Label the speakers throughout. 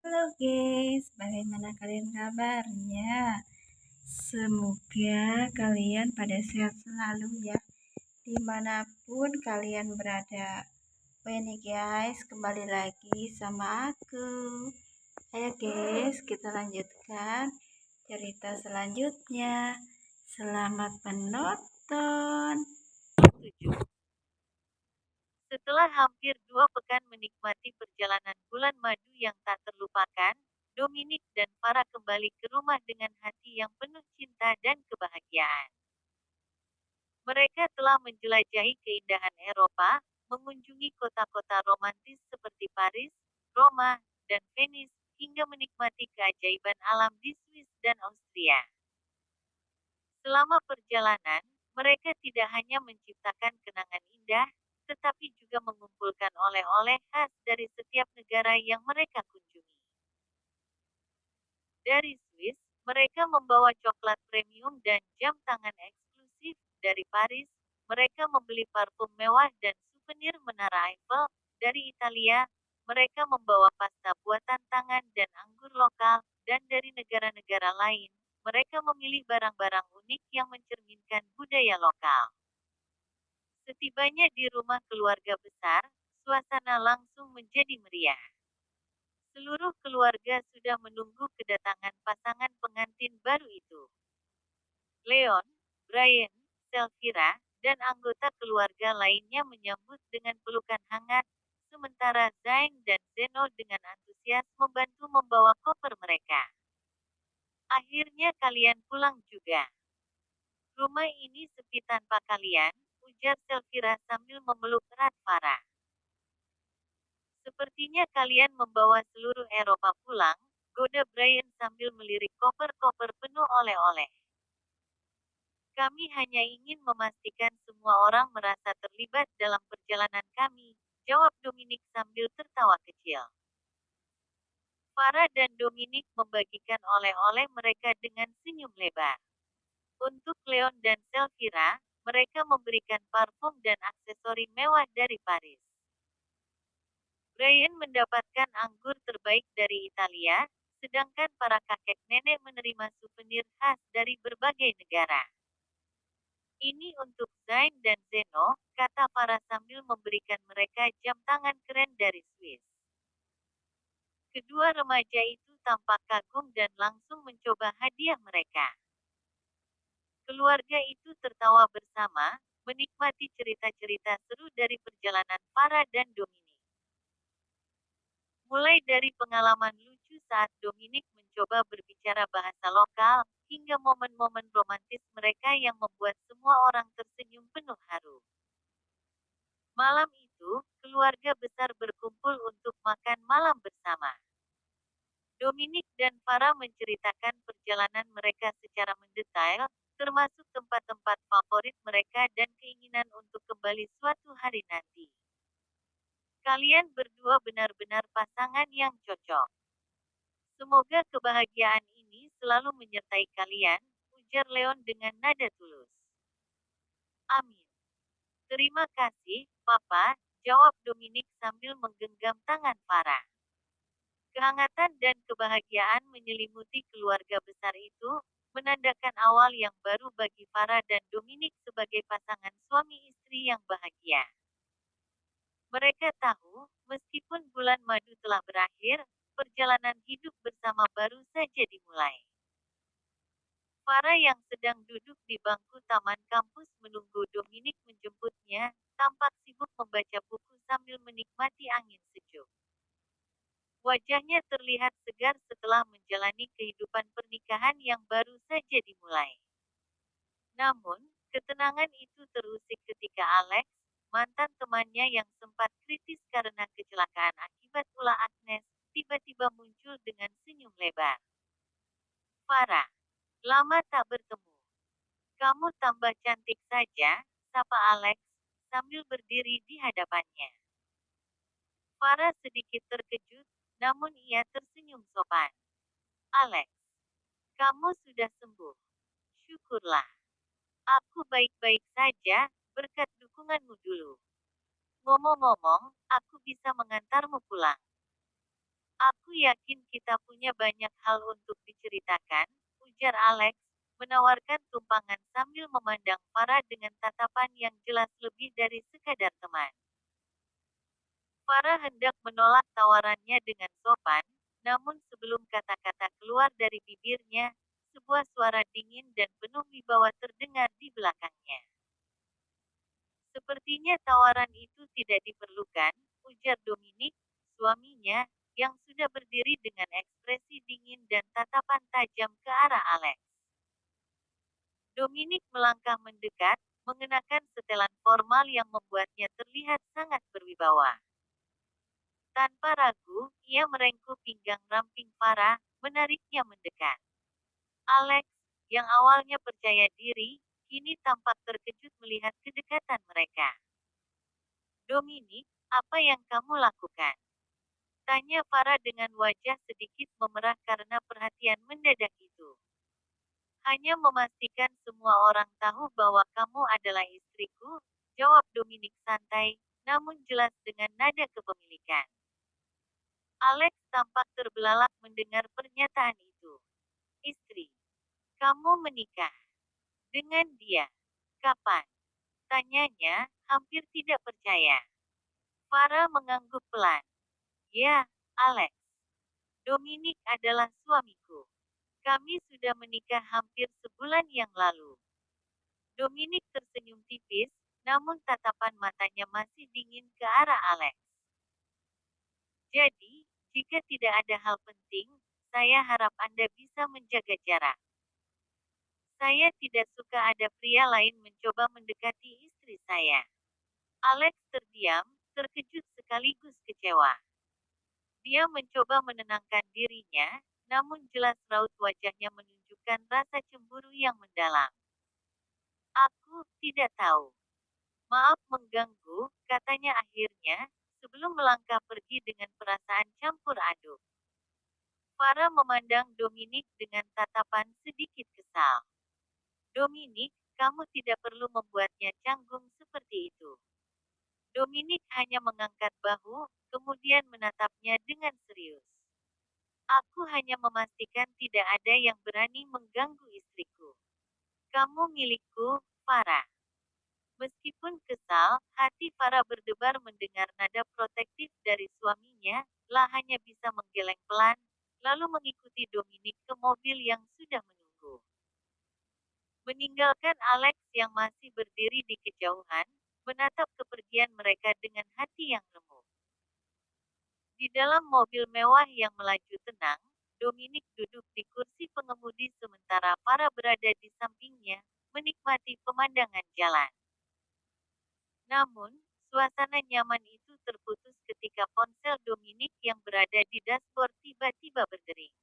Speaker 1: Halo guys, bagaimana kalian kabarnya? Semoga kalian pada sehat selalu ya, dimanapun kalian berada. Oh nih guys, kembali lagi sama aku. Ayo guys, kita lanjutkan cerita selanjutnya. Selamat menonton.
Speaker 2: Setelah hampir 2 pekan menikmati perjalanan bulan madu yang tak terlupakan, Dominic dan Farah kembali ke rumah dengan hati yang penuh cinta dan kebahagiaan. Mereka telah menjelajahi keindahan Eropa, mengunjungi kota-kota romantis seperti Paris, Roma, dan Venice, hingga menikmati keajaiban alam di Swiss dan Austria. Selama perjalanan, mereka tidak hanya menciptakan kenangan indah, tetapi juga mengumpulkan oleh-oleh khas dari setiap negara yang mereka kunjungi. Dari Swiss, mereka membawa coklat premium dan jam tangan eksklusif. Dari Paris, mereka membeli parfum mewah dan souvenir Menara Eiffel. Dari Italia, mereka membawa pasta buatan tangan dan anggur lokal. Dan dari negara-negara lain, mereka memilih barang-barang unik yang mencerminkan budaya lokal. Setibanya di rumah keluarga besar, suasana langsung menjadi meriah. Seluruh keluarga sudah menunggu kedatangan pasangan pengantin baru itu. Leon, Brian, Selkira, dan anggota keluarga lainnya menyambut dengan pelukan hangat, sementara Zayn dan Zeno dengan antusias membantu membawa koper mereka. Akhirnya kalian pulang juga. Rumah ini sepi tanpa kalian, ujar Selkira sambil memeluk erat Farah. Sepertinya kalian membawa seluruh Eropa pulang, goda Brian sambil melirik koper-koper penuh oleh-oleh. Kami hanya ingin memastikan semua orang merasa terlibat dalam perjalanan kami, jawab Dominic sambil tertawa kecil. Farah dan Dominic membagikan oleh-oleh mereka dengan senyum lebar. Untuk Leon dan Selkira, mereka memberikan parfum dan aksesori mewah dari Paris. Brian mendapatkan anggur terbaik dari Italia, sedangkan para kakek nenek menerima souvenir khas dari berbagai negara. Ini untuk Zayn dan Zeno, kata Farah sambil memberikan mereka jam tangan keren dari Swiss. Kedua remaja itu tampak kagum dan langsung mencoba hadiah mereka. Keluarga itu tertawa bersama, menikmati cerita-cerita seru dari perjalanan Farah dan Dominic. Mulai dari pengalaman lucu saat Dominic mencoba berbicara bahasa lokal, hingga momen-momen romantis mereka yang membuat semua orang tersenyum penuh haru. Malam itu, keluarga besar berkumpul untuk makan malam bersama. Dominic dan Farah menceritakan perjalanan mereka secara mendetail, termasuk tempat-tempat favorit mereka dan keinginan untuk kembali suatu hari nanti. Kalian berdua benar-benar pasangan yang cocok. Semoga kebahagiaan ini selalu menyertai kalian, ujar Leon dengan nada tulus. Amin. Terima kasih, Papa, jawab Dominic sambil menggenggam tangan Farah. Kehangatan dan kebahagiaan menyelimuti keluarga besar itu, menandakan awal yang baru bagi Farah dan Dominic sebagai pasangan suami istri yang bahagia. Mereka tahu, meskipun bulan madu telah berakhir, perjalanan hidup bersama baru saja dimulai. Farah yang sedang duduk di bangku taman kampus menunggu Dominic menjemputnya, tampak sibuk membaca buku sambil menikmati angin sejuk. Wajahnya terlihat segar setelah menjalani kehidupan pernikahan yang baru saja dimulai. Namun, ketenangan itu terusik ketika Alex, mantan temannya yang sempat kritis karena kecelakaan akibat ulah Agnes, tiba-tiba muncul dengan senyum lebar. Farah, lama tak bertemu. Kamu tambah cantik saja, sapa Alex, sambil berdiri di hadapannya. Farah sedikit terkejut, namun ia tersenyum sopan. Alex, kamu sudah sembuh. Syukurlah. Aku baik-baik saja, berkat dukunganmu dulu. Ngomong-ngomong, aku bisa mengantarmu pulang. Aku yakin kita punya banyak hal untuk diceritakan, ujar Alex, menawarkan tumpangan sambil memandang Farah dengan tatapan yang jelas lebih dari sekadar teman. Farah hendak menolak tawarannya dengan sopan, namun sebelum kata-kata keluar dari bibirnya, sebuah suara dingin dan penuh wibawa terdengar di belakangnya. Sepertinya tawaran itu tidak diperlukan, ujar Dominic, suaminya, yang sudah berdiri dengan ekspresi dingin dan tatapan tajam ke arah Alex. Dominic melangkah mendekat, mengenakan setelan formal yang membuatnya terlihat sangat berwibawa. Tanpa ragu, ia merengkuh pinggang ramping Farah, menariknya mendekat. Alex, yang awalnya percaya diri, kini tampak terkejut melihat kedekatan mereka. Dominic, apa yang kamu lakukan? Tanya Farah dengan wajah sedikit memerah karena perhatian mendadak itu. Hanya memastikan semua orang tahu bahwa kamu adalah istriku, jawab Dominic santai, namun jelas dengan nada kepemilikan. Alex tampak terbelalak mendengar pernyataan itu. Istri, kamu menikah dengan dia. Kapan? Tanyanya, hampir tidak percaya. Farah mengangguk pelan. Ya, Alex. Dominic adalah suamiku. Kami sudah menikah hampir sebulan yang lalu. Dominic tersenyum tipis, namun tatapan matanya masih dingin ke arah Alex. Jadi, jika tidak ada hal penting, saya harap Anda bisa menjaga jarak. Saya tidak suka ada pria lain mencoba mendekati istri saya. Alex terdiam, terkejut sekaligus kecewa. Dia mencoba menenangkan dirinya, namun jelas raut wajahnya menunjukkan rasa cemburu yang mendalam. Aku tidak tahu. Maaf mengganggu, katanya akhirnya, sebelum melangkah pergi dengan perasaan campur aduk. Farah memandang Dominic dengan tatapan sedikit kesal. Dominic, kamu tidak perlu membuatnya canggung seperti itu. Dominic hanya mengangkat bahu, kemudian menatapnya dengan serius. Aku hanya memastikan tidak ada yang berani mengganggu istriku. Kamu milikku, Farah. Meskipun kesal, hati Farah berdebar mendengar nada protektif dari suaminya, lah hanya bisa menggeleng pelan, lalu mengikuti Dominic ke mobil yang sudah menunggu. Meninggalkan Alex yang masih berdiri di kejauhan, menatap kepergian mereka dengan hati yang remuk. Di dalam mobil mewah yang melaju tenang, Dominic duduk di kursi pengemudi sementara Farah berada di sampingnya, menikmati pemandangan jalan. Namun, suasana nyaman itu terputus ketika ponsel Dominic yang berada di dashboard tiba-tiba berdering.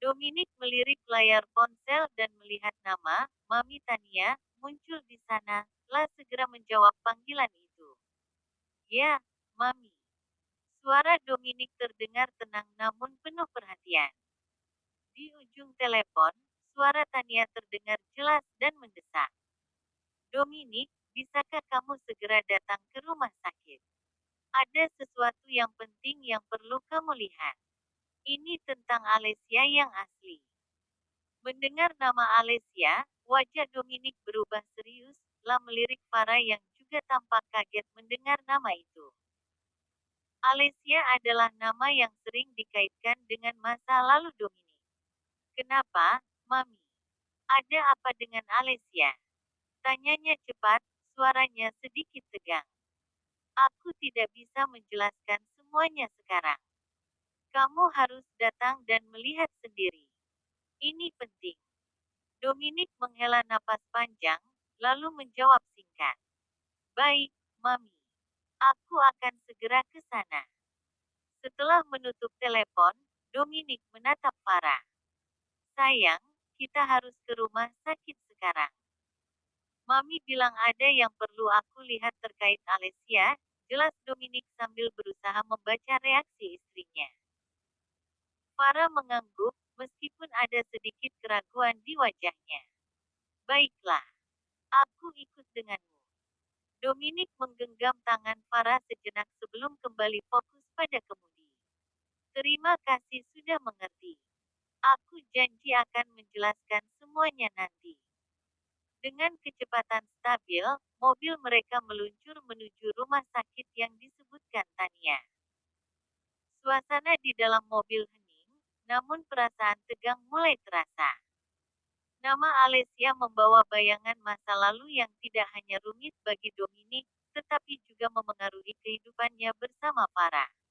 Speaker 2: Dominic melirik layar ponsel dan melihat nama, Mami Tania, muncul di sana, lah segera menjawab panggilan itu. Ya, Mami. Suara Dominic terdengar tenang namun penuh perhatian. Di ujung telepon, suara Tania terdengar jelas dan mendesak. Dominic, bisakah kamu segera datang ke rumah sakit? Ada sesuatu yang penting yang perlu kamu lihat. Ini tentang Alessia yang asli. Mendengar nama Alessia, wajah Dominic berubah serius, lah melirik Farah yang juga tampak kaget mendengar nama itu. Alessia adalah nama yang sering dikaitkan dengan masa lalu Dominic. Kenapa, Mami? Ada apa dengan Alessia? Tanyanya cepat, suaranya sedikit tegang. Aku tidak bisa menjelaskan semuanya sekarang. Kamu harus datang dan melihat sendiri. Ini penting. Dominic menghela napas panjang, lalu menjawab singkat. Baik, Mami. Aku akan segera ke sana. Setelah menutup telepon, Dominic menatap Farah. Sayang, kita harus ke rumah sakit sekarang. Mami bilang ada yang perlu aku lihat terkait Alessia, jelas Dominic sambil berusaha membaca reaksi istrinya. Farah mengangguk, meskipun ada sedikit keraguan di wajahnya. Baiklah, aku ikut denganmu. Dominic menggenggam tangan Farah sejenak sebelum kembali fokus pada kemudi. Terima kasih sudah mengerti. Aku janji akan menjelaskan semuanya nanti. Dengan kecepatan stabil, mobil mereka meluncur menuju rumah sakit yang disebutkan Tania. Suasana di dalam mobil hening, namun perasaan tegang mulai terasa. Nama Alessia membawa bayangan masa lalu yang tidak hanya rumit bagi Dominic, tetapi juga memengaruhi kehidupannya bersama Farah.